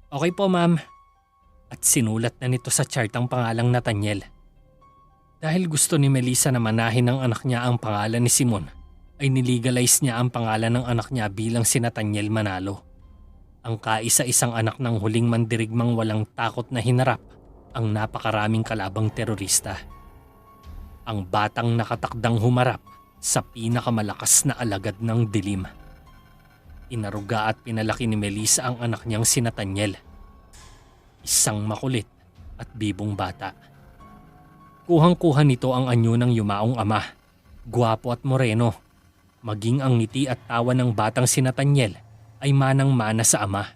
Okay po, ma'am. At sinulat na nito sa chart ang pangalang Nathaniel. Dahil gusto ni Melissa na manahin ng anak niya ang pangalan ni Simon, ay nilegalize niya ang pangalan ng anak niya bilang si Nathaniel Manalo. Ang kaisa-isang anak ng huling mandirigmang walang takot na hinarap ang napakaraming kalabang terorista. Ang batang nakatakdang humarap sa pinakamalakas na alagad ng dilim. Inaruga at pinalaki ni Melissa ang anak niyang si Nathaniel. Isang makulit at bibong bata. Kuhang-kuha nito ang anyo ng yumaong ama, gwapo at moreno. Maging ang ngiti at tawa ng batang si Nathaniel ay manang-mana sa ama.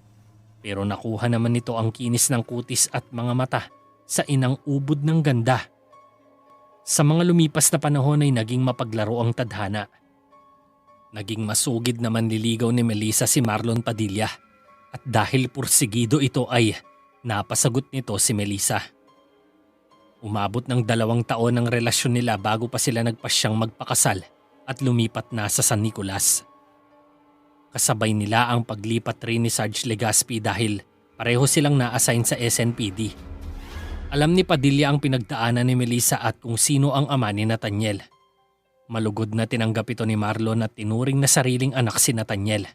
Pero nakuha naman nito ang kinis ng kutis at mga mata sa inang ubod ng ganda. Sa mga lumipas na panahon ay naging mapaglaro ang tadhana. Naging masugid na manliligaw ni Melissa si Marlon Padilla at dahil pursigido ito ay napasagot nito si Melissa. Umabot ng 2 taon ang relasyon nila bago pa sila nagpasyang magpakasal at lumipat na sa San Nicolas. Kasabay nila ang paglipat rin ni Sarge Legaspi dahil pareho silang na-assign sa SNPD. Alam ni Padilla ang pinagdaanan ni Melissa at kung sino ang ama ni Nathaniel. Malugod na tinanggap ito ni Marlon at tinuring na sariling anak si Nathaniel.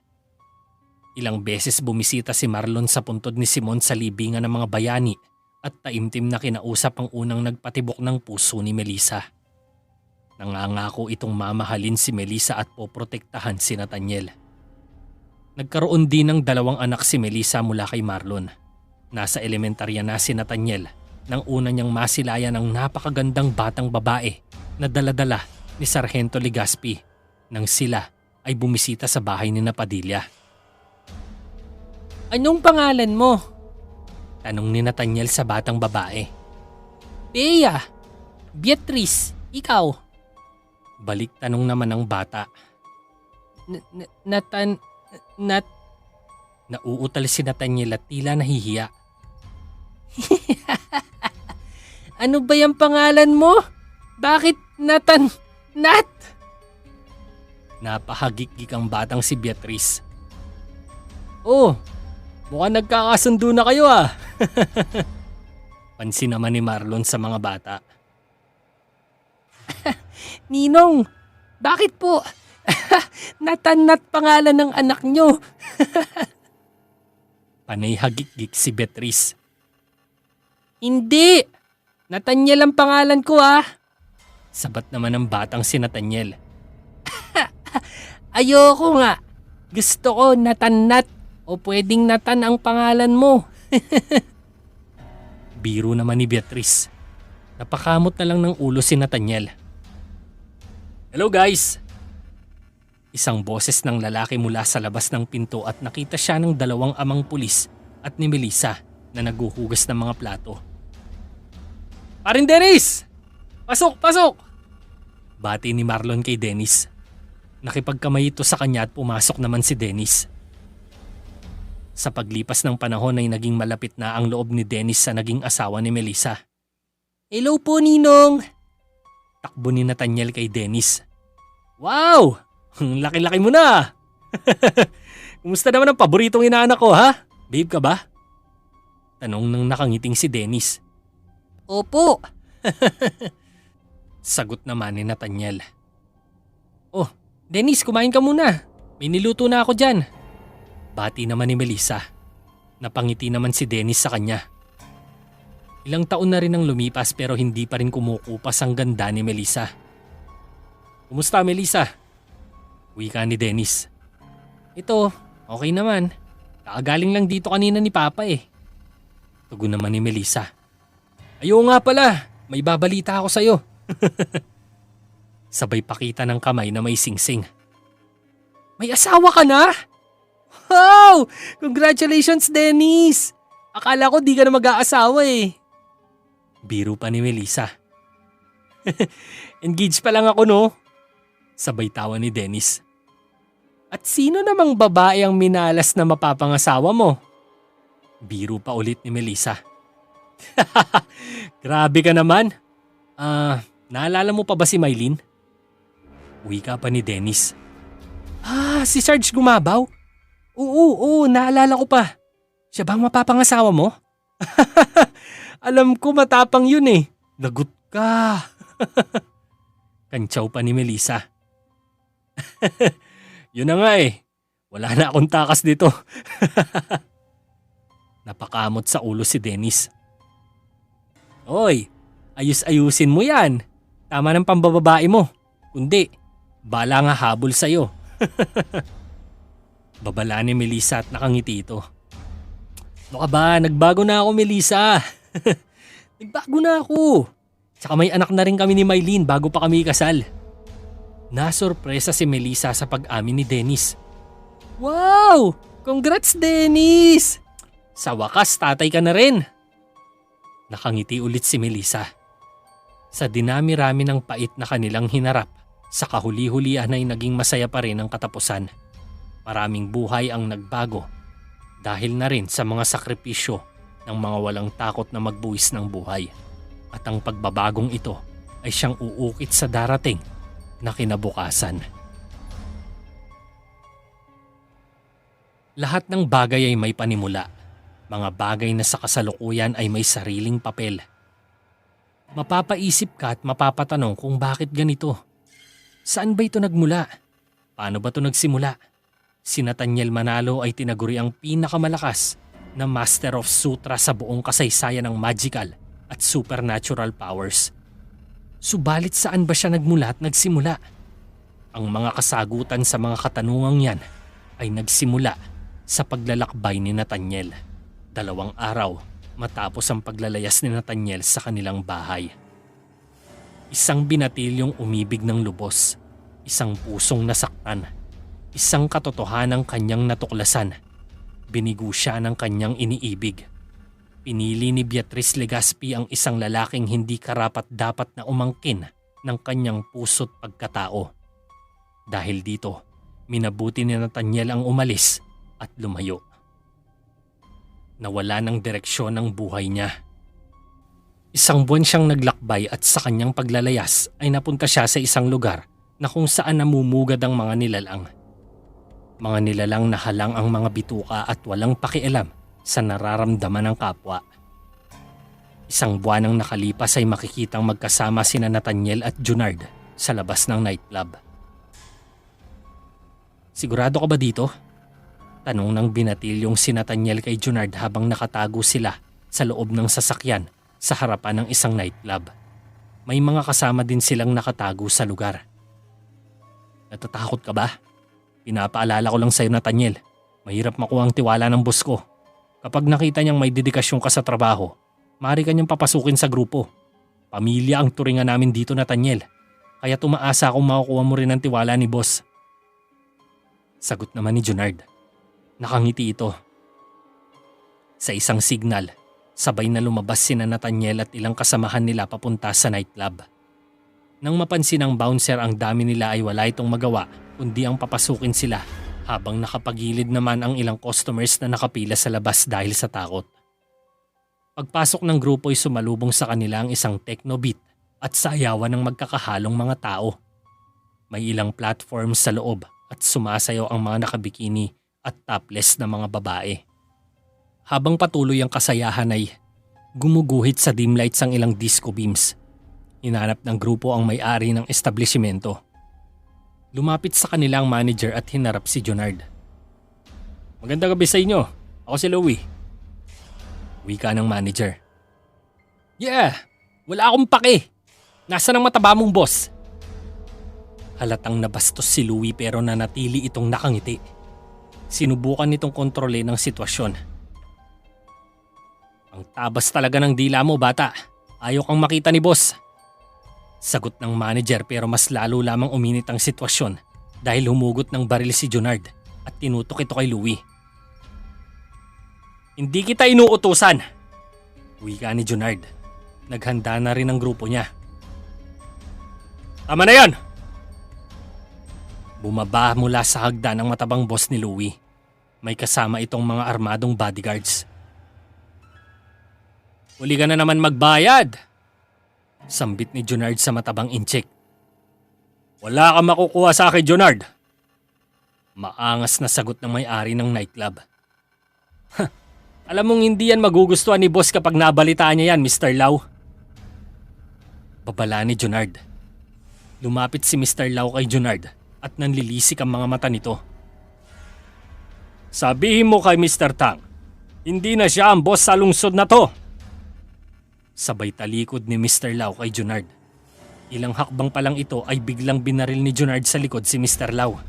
Ilang beses bumisita si Marlon sa puntod ni Simon sa libingan ng mga bayani at taimtim na kinausap ang unang nagpatibok ng puso ni Melissa. Nangangako itong mamahalin si Melissa at poprotektahan si Nathaniel. Nagkaroon din ng 2 anak si Melissa mula kay Marlon. Nasa elementarya na si Nathaniel nang una niyang masilayan ang napakagandang batang babae na daladala ni Sargento Legaspi nang sila ay bumisita sa bahay ni Padilla. Anong pangalan mo? Tanong ni Nathaniel sa batang babae. Bea. Beatrice. Ikaw? Balik tanong naman ng bata. Nauutal si Nathaniel at tila nahihiya. Ano ba yung pangalan mo? Bakit Nat? Napahagik-gik ang batang si Beatrice. Oh, mukhang nagkakasundo na kayo ah. Pansin naman ni Marlon sa mga bata. Ninong, bakit po? Nat pangalan ng anak nyo. Panay hagik-gik si Beatrice. Hindi, Nathaniel ang pangalan ko ah. Sabat naman ng batang si Nathaniel. Ayoko nga. Gusto ko Nat o pwedeng Nathan ang pangalan mo. Biro naman ni Beatrice. Napakamot na lang ng ulo si Nathaniel. Hello guys! Isang boses ng lalaki mula sa labas ng pinto at nakita siya ng 2 amang pulis at ni Melissa na naguhugas ng mga plato. Parin Dennis! Pasok! Bati ni Marlon kay Dennis. Nakipagkamay ito sa kanya at pumasok naman si Dennis. Sa paglipas ng panahon ay naging malapit na ang loob ni Dennis sa naging asawa ni Melissa. Hello po, Ninong! Takbo ni Nathaniel kay Dennis. Wow! Laki-laki mo na! Kumusta naman ang paboritong inaanak ko ha? Babe ka ba? Tanong ng nakangiting si Dennis. Opo! Sagot naman ni Nathaniel. Oh, Dennis, kumain ka muna. May niluto na ako dyan. Bati naman ni Melissa. Napangiti naman si Dennis sa kanya. Ilang taon na rin ang lumipas pero hindi pa rin kumukupas ang ganda ni Melissa. Kumusta Melissa? Wika ni Dennis. Ito, okay naman. Kakagaling lang dito kanina ni Papa eh. Tugon naman ni Melissa. Ayaw nga pala, may babalita ako sa'yo. Sabay pakita ng kamay na may singsing. May asawa ka na? Wow! Congratulations, Dennis! Akala ko di ka na mag-aasawa eh. Biro pa ni Melissa. Engaged pa lang ako no? Sabay tawa ni Dennis. At sino namang babae ang minalas na mapapangasawa mo? Biro pa ulit ni Melissa. Grabe ka naman. Naalala mo pa ba si Mylene? Wika pa ni Dennis. Si Sarge Gumabaw? Oo, naalala ko pa. Siya ba ang mapapangasawa mo? Alam ko matapang yun eh. Lagot ka. Kantsaw pa ni Melissa. Yun na nga eh. Wala na akong takas dito. Napakamot sa ulo si Dennis. Oy, ayus-ayusin mo yan. Tama ng pambababae mo. Kundi, bala nga habol sa'yo. Babala ni Melissa at nakangiti ito. Ano ka ba? Nagbago na ako, Melissa. Nagbago na ako. Tsaka may anak na rin kami ni Mylene bago pa kami ikasal. Nasorpresa si Melissa sa pag-amin ni Dennis. Wow! Congrats, Dennis! Sa wakas, tatay ka na rin. Nakangiti ulit si Melissa. Sa dinami-rami ng pait na kanilang hinarap, sa kahuli-hulian ay naging masaya pa rin ang katapusan. Maraming buhay ang nagbago dahil na rin sa mga sakripisyo ng mga walang takot na magbuwis ng buhay. At ang pagbabagong ito ay siyang uukit sa darating na kinabukasan. Lahat ng bagay ay may panimula. Mga bagay na sa kasalukuyan ay may sariling papel. Mapapaisip ka at mapapatanong kung bakit ganito. Saan ba ito nagmula? Paano ba ito nagsimula? Si Nathaniel Manalo ay tinaguri ang pinakamalakas na Master of Sutra sa buong kasaysayan ng magical at supernatural powers. Subalit saan ba siya nagmula at nagsimula? Ang mga kasagutan sa mga katanungang yan ay nagsimula sa paglalakbay ni Nathaniel. 2 araw matapos ang paglalayas ni Nathaniel sa kanilang bahay. Isang binatilyong umibig ng lubos, isang pusong nasaktan, isang katotohanang kanyang natuklasan. Binigo siya ng kanyang iniibig. Pinili ni Beatrice Legaspi ang isang lalaking hindi karapat-dapat na umangkin ng kanyang puso't pagkatao. Dahil dito, minabuti ni Nathaniel ang umalis at lumayo. Nawala ng direksyon ng buhay niya. Isang buwan siyang naglakbay at sa kanyang paglalayas ay napunta siya sa isang lugar na kung saan namumugad ang mga nilalang. Mga nilalang na halang ang mga bituka at walang pakialam sa nararamdaman ng kapwa. Isang buwan ang nakalipas ay makikitang magkasama sina Nathaniel at Junard sa labas ng nightclub. Sigurado ka ba dito? Tanong ng binatilyong si Nathaniel kay Junard habang nakatago sila sa loob ng sasakyan sa harapan ng isang nightclub. May mga kasama din silang nakatago sa lugar. Natatakot ka ba? Pinapaalala ko lang sa'yo, Nathaniel. Mahirap makuha ang tiwala ng boss ko. Kapag nakita niyang may dedikasyon ka sa trabaho, maaari ka niyang papasukin sa grupo. Pamilya ang turingan namin dito, Nathaniel. Kaya tumaasa akong makukuha mo rin ang tiwala ni boss. Sagot naman ni Junard. Nakangiti ito. Sa isang signal, sabay na lumabas sina Nathaniel at ilang kasamahan nila papunta sa nightclub. Nang mapansin ng bouncer ang dami nila ay wala itong magawa kundi ang papasukin sila habang nakapagilid naman ang ilang customers na nakapila sa labas dahil sa takot. Pagpasok ng grupo ay sumalubong sa kanila ang isang techno beat at sayawan ng magkakahalong mga tao. May ilang platforms sa loob at sumasayaw ang mga nakabikini at topless na mga babae. Habang patuloy ang kasayahan ay gumuguhit sa dim lights ang ilang disco beams. Hinanap ng grupo ang may-ari ng establishmento. Lumapit sa kanila ang manager at hinarap si Junard. Magandang gabi sa inyo. Ako si Louie. Wika ng manager. Yeah, wala akong pake. Nasaan ang mataba mong boss? Halatang nabastos si Louie pero nanatili itong nakangiti. Sinubukan nitong kontrolin ang sitwasyon. Ang tabas talaga ng dila mo, bata. Ayaw kang makita ni boss. Sagot ng manager pero mas lalo lamang uminit ang sitwasyon dahil humugot ng baril si Junard at tinutok ito kay Louie. Hindi kita inuutusan. Wika ni Junard. Naghanda na rin ang grupo niya. Tama na yan! Bumaba mula sa hagdan ang matabang boss ni Louie. May kasama itong mga armadong bodyguards. Uli ka na naman magbayad! Sambit ni Junard sa matabang inchik. Wala kang makukuha sa akin, Junard. Maangas na sagot ng may-ari ng nightclub. Alam mong hindi yan magugustuhan ni boss kapag nabalitaan niya yan, Mr. Lau. Babala ni Junard. Lumapit si Mr. Lau kay Junard at nanlilisik ang mga mata nito. Sabihin mo kay Mr. Tang, hindi na siya ang boss sa lungsod na to. Sabay talikod ni Mr. Lau kay Junard. Ilang hakbang pa lang ito ay biglang binaril ni Junard sa likod si Mr. Lau.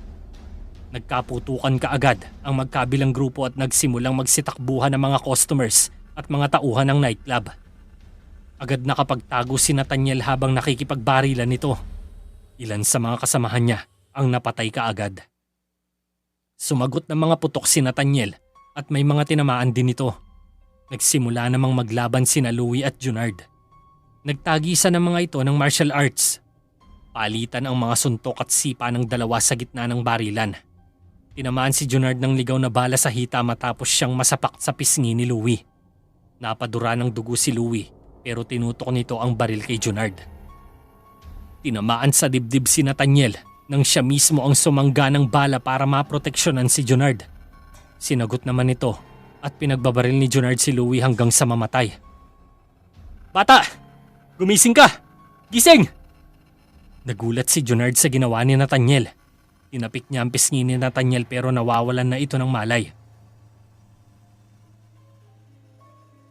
Nagkaputukan kaagad ang magkabilang grupo at nagsimulang magsitakbuhan ng mga customers at mga tauhan ng nightclub. Agad nakapagtago si Nathaniel habang nakikipagbarilan nito. Ilan sa mga kasamahan niya ang napatay kaagad. Sumagot ng mga putok si Nathaniel at may mga tinamaan din ito. Nagsimula namang maglaban sina Louie at Junard. Nagtagisan ng mga ito ng martial arts. Palitan ang mga suntok at sipa ng dalawa sa gitna ng barilan. Tinamaan si Junard ng ligaw na bala sa hita matapos siyang masapak sa pisngi ni Louie. Napadura ng dugo si Louie pero tinutok nito ang baril kay Junard. Tinamaan sa dibdib si Nathaniel nang siya mismo ang sumangga ng bala para maproteksyonan si Junard. Sinagot naman ito at pinagbabaril ni Junard si Louie hanggang sa mamatay. Bata! Gumising ka! Gising! Nagulat si Junard sa ginawa ni Nathaniel. Tinapik niya ang pisngi ni Nathaniel pero nawawalan na ito ng malay.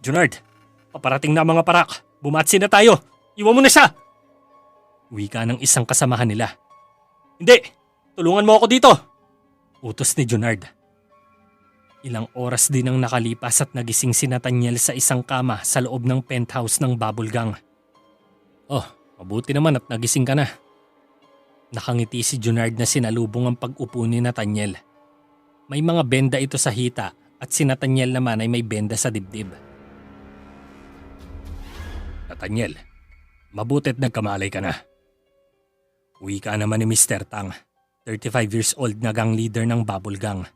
Junard, paparating na mga parak. Bumatsi na tayo. Iwan mo na siya! Wika ng isang kasamahan nila. Hindi! Tulungan mo ako dito! Utos ni Junard. Ilang oras din ang nakalipas at nagising si Nathaniel sa isang kama sa loob ng penthouse ng Bubble Gang. Oh, mabuti naman at nagising ka na. Nakangiti si Junard na sinalubong ang pag-upo ni Nathaniel. May mga benda ito sa hita at si Nathaniel naman ay may benda sa dibdib. Nathaniel, mabutit nagkamalay ka na. Wika naman ni Mr. Tang, 35 years old na gang leader ng Bubble Gang.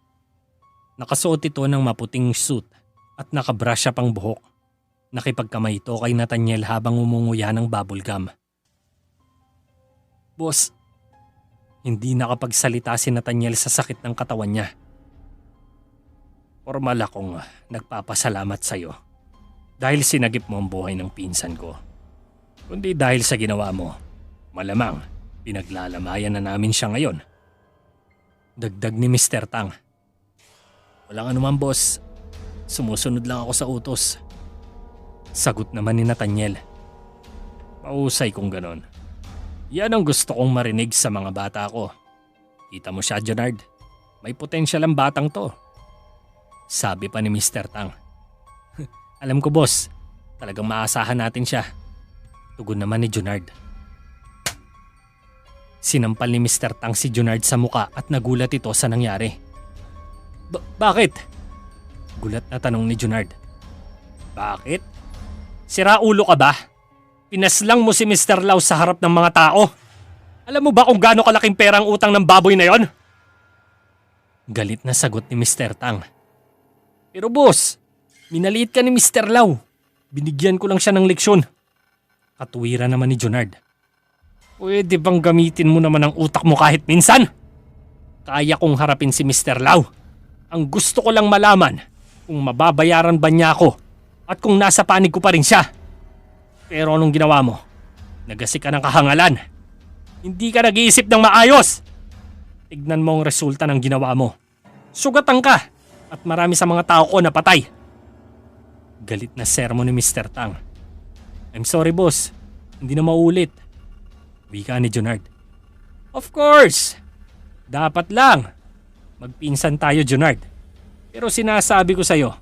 Nakasuot ito ng maputing suit at nakabrush up ang buhok. Nakipagkamay ito kay Nathaniel habang umunguya ng bubble gum. Boss, hindi nakapagsalita si Nathaniel sa sakit ng katawan niya. Formal akong nagpapasalamat sa iyo dahil sinagip mo ang buhay ng pinsan ko. Kundi dahil sa ginawa mo, malamang pinaglalamayan na namin siya ngayon. Dagdag ni Mr. Tang. Walang anuman boss, sumusunod lang ako sa utos. Sagot naman ni Nathaniel. Mausay kung ganon. Yan ang gusto kong marinig sa mga bata ko. Kita mo siya, Junard. May potensyal ang batang to. Sabi pa ni Mr. Tang. Alam ko boss, talagang maasahan natin siya. Tugon naman ni Junard. Sinampal ni Mr. Tang si Junard sa muka at nagulat ito sa nangyari. Bakit? Gulat na tanong ni Junard. Bakit? Sira ulo ka ba? Pinaslang mo si Mr. Lau sa harap ng mga tao. Alam mo ba kung gaano kalaking pera ang utang ng baboy na yon? Galit na sagot ni Mr. Tang. Pero boss, minaliit ka ni Mr. Lau. Binigyan ko lang siya ng leksyon. Katuwiran naman ni Junard. Pwede bang gamitin mo naman ang utak mo kahit minsan? Kaya kong harapin si Mr. Lau. Ang gusto ko lang malaman kung mababayaran ba niya ako at kung nasa panig ko pa rin siya. Pero anong ginawa mo? Nagasik ka ng kahangalan. Hindi ka nag-iisip ng maayos. Tignan mo ang resulta ng ginawa mo. Sugatan ka at marami sa mga tao ko napatay. Galit na sermon ni Mr. Tang. I'm sorry boss, hindi na maulit. Wika ni Junard. Of course! Dapat lang. Magpinsan tayo, Junard. Pero sinasabi ko sa'yo,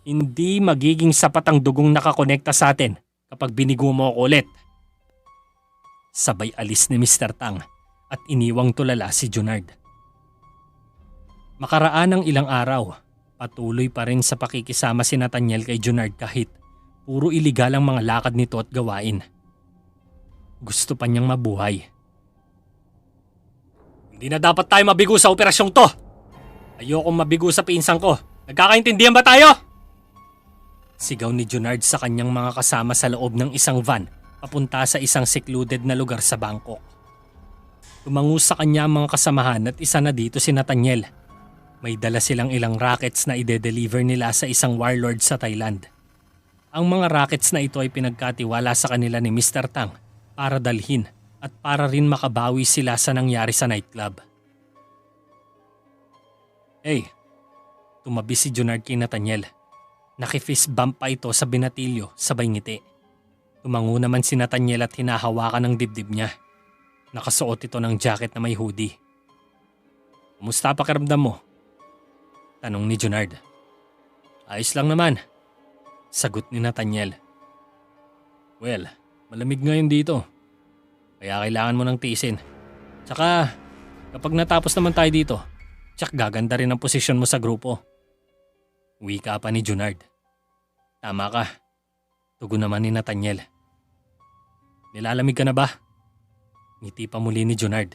hindi magiging sapat ang dugong nakakonekta sa atin kapag binigo mo ako ulit. Sabay alis ni Mr. Tang at iniwang tulala si Junard. Makaraan ng ilang araw, patuloy pa rin sa pakikisama si Nathaniel kay Junard kahit puro iligal ang mga lakad nito at gawain. Gusto pa niyang mabuhay. Hindi na dapat tayo mabigo sa operasyong to. Ayokong mabigo sa pinsan ko. Nagkakaintindihan ba tayo? Sigaw ni Junard sa kanyang mga kasama sa loob ng isang van papunta sa isang secluded na lugar sa Bangkok. Tumango sa kanya ang mga kasamahan at isa na dito si Nathaniel. May dala silang ilang rockets na ide-deliver nila sa isang warlord sa Thailand. Ang mga rockets na ito ay pinagkatiwala sa kanila ni Mr. Tang para dalhin at para rin makabawi sila sa nangyari sa nightclub. Hey, tumabi si Junard kay Nathaniel. Nakifist bump pa ito sa binatilyo sabay ngiti. Tumango naman si Nathaniel at hinahawakan ng dibdib niya. Nakasuot ito ng jacket na may hoodie. Kumusta pakiramdam mo? Tanong ni Junard. Ayos lang naman. Sagot ni Nathaniel. Well, malamig ngayon dito. Kaya kailangan mo ng tiisin. Tsaka kapag natapos naman tayo dito, tsak gaganda rin ang posisyon mo sa grupo. Wika pa ni Junard. Tama ka. Tugon naman ni Nathaniel. Nilalamig ka na ba? Ngiti pa muli ni Junard.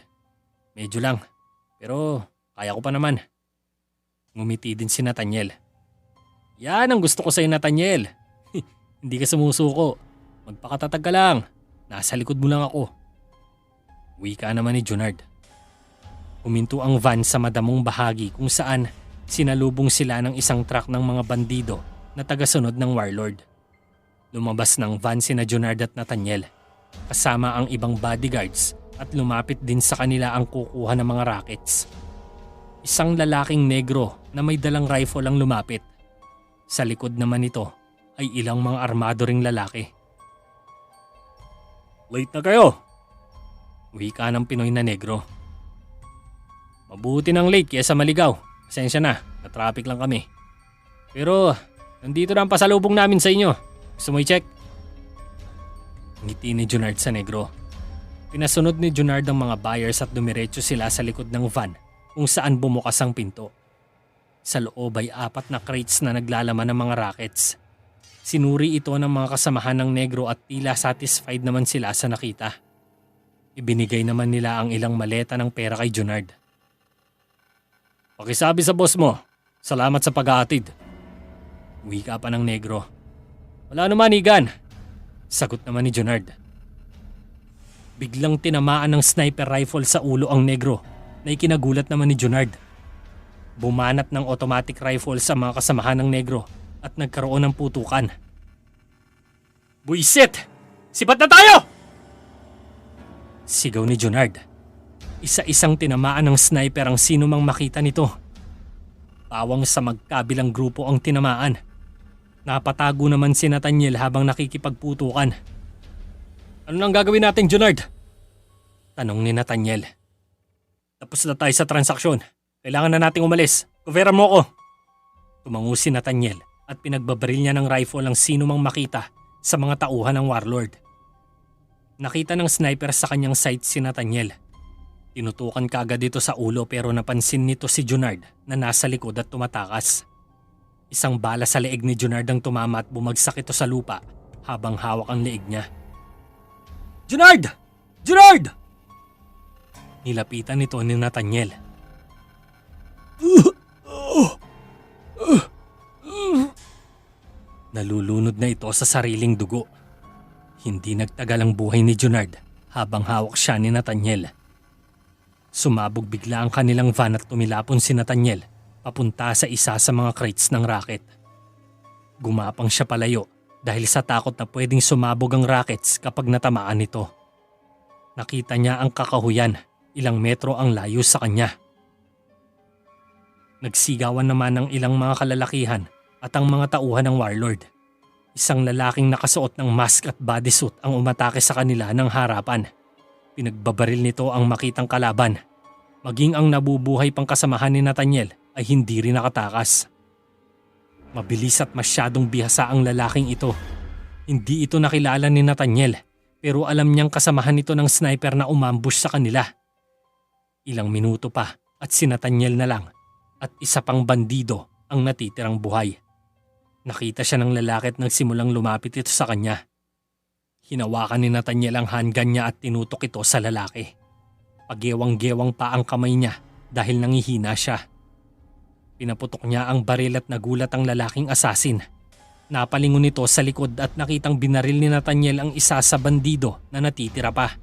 Medyo lang, pero kaya ko pa naman. Ngumiti din si Nathaniel. Yan ang gusto ko sa'yo, Nathaniel. Hindi ka sumusuko. Magpakatatag ka lang. Nasa likod mo lang ako. Wika naman ni Junard. Huminto ang van sa madamong bahagi kung saan sinalubong sila ng isang truck ng mga bandido na tagasunod ng warlord. Lumabas ng van sina Junard at Nathaniel kasama ang ibang bodyguards at lumapit din sa kanila ang kukuha ng mga rockets. Isang lalaking negro na may dalang rifle ang lumapit. Sa likod naman nito ay ilang mga armado ring lalaki. Late na kayo! Wika ng Pinoy na negro. Mabuti ng late kaysa maligaw. Pasensya na, na-traffic lang kami. Pero nandito na ang pasalubong namin sa inyo. Gusto mo i-check? Ngiti ni Junard sa negro. Pinasunod ni Junard ang mga buyers at dumiretso sila sa likod ng van kung saan bumukas ang pinto. Sa loob ay 4 na crates na naglalaman ng mga rockets. Sinuri ito ng mga kasamahan ng negro at tila satisfied naman sila sa nakita. Ibinigay naman nila ang ilang maleta ng pera kay Junard. Pakisabi sa boss mo, salamat sa pag-aatid. Wika pa ng negro. Wala naman, Igan. Sagot naman ni Junard. Biglang tinamaan ng sniper rifle sa ulo ang negro na ikinagulat naman ni Junard. Bumanat ng automatic rifle sa mga kasamahan ng negro at nagkaroon ng putukan. Buisit! Sipat na tayo! Sigaw ni Junard. Isa-isang tinamaan ng sniper ang sino mang makita nito. Pawang sa magkabilang grupo ang tinamaan. Napatago naman si Nathaniel habang nakikipagputukan. Ano nang gagawin natin, Junard? Tanong ni Nathaniel. Tapos na tayo sa transaksyon. Kailangan na nating umalis. Kuvera mo ko. Tumango si Nathaniel at pinagbabaril niya ng rifle ang sino mang makita sa mga tauhan ng warlord. Nakita ng sniper sa kanyang sight si Nathaniel. Tinutukan kaagad dito sa ulo pero napansin nito si Junard na nasa likod at tumatakas. Isang bala sa leeg ni Junard ang tumama at bumagsak ito sa lupa habang hawak ang leeg niya. Junard! Junard! Nilapitan nito ni Nathaniel. Nalulunod na ito sa sariling dugo. Hindi nagtagal ang buhay ni Junard habang hawak siya ni Nathaniel. Sumabog bigla ang kanilang van at tumilapon si Nathaniel papunta sa isa sa mga crates ng rocket. Gumapang siya palayo dahil sa takot na pwedeng sumabog ang rockets kapag natamaan nito. Nakita niya ang kakahuyan, ilang metro ang layo sa kanya. Nagsigawan naman ang ilang mga kalalakihan at ang mga tauhan ng warlord. Isang lalaking nakasuot ng mask at bodysuit ang umatake sa kanila ng harapan. Pinagbabaril nito ang makitang kalaban. Maging ang nabubuhay pang kasamahan ni Nathaniel ay hindi rin nakatakas. Mabilis at masyadong bihasa ang lalaking ito. Hindi ito nakilala ni Nathaniel pero alam niyang kasamahan nito ng sniper na umambush sa kanila. Ilang minuto pa at si Nathaniel na lang at isa pang bandido ang natitirang buhay. Nakita siya ng lalaki at nagsimulang lumapit ito sa kanya. Hinawakan ni Nathaniel ang handgun niya at tinutok ito sa lalaki. Pagewang-gewang pa ang kamay niya dahil nangihina siya. Pinaputok niya ang baril at nagulat ang lalaking asasin. Napalingon nito sa likod at nakitang binaril ni Nathaniel ang isa sa bandido na natitira pa.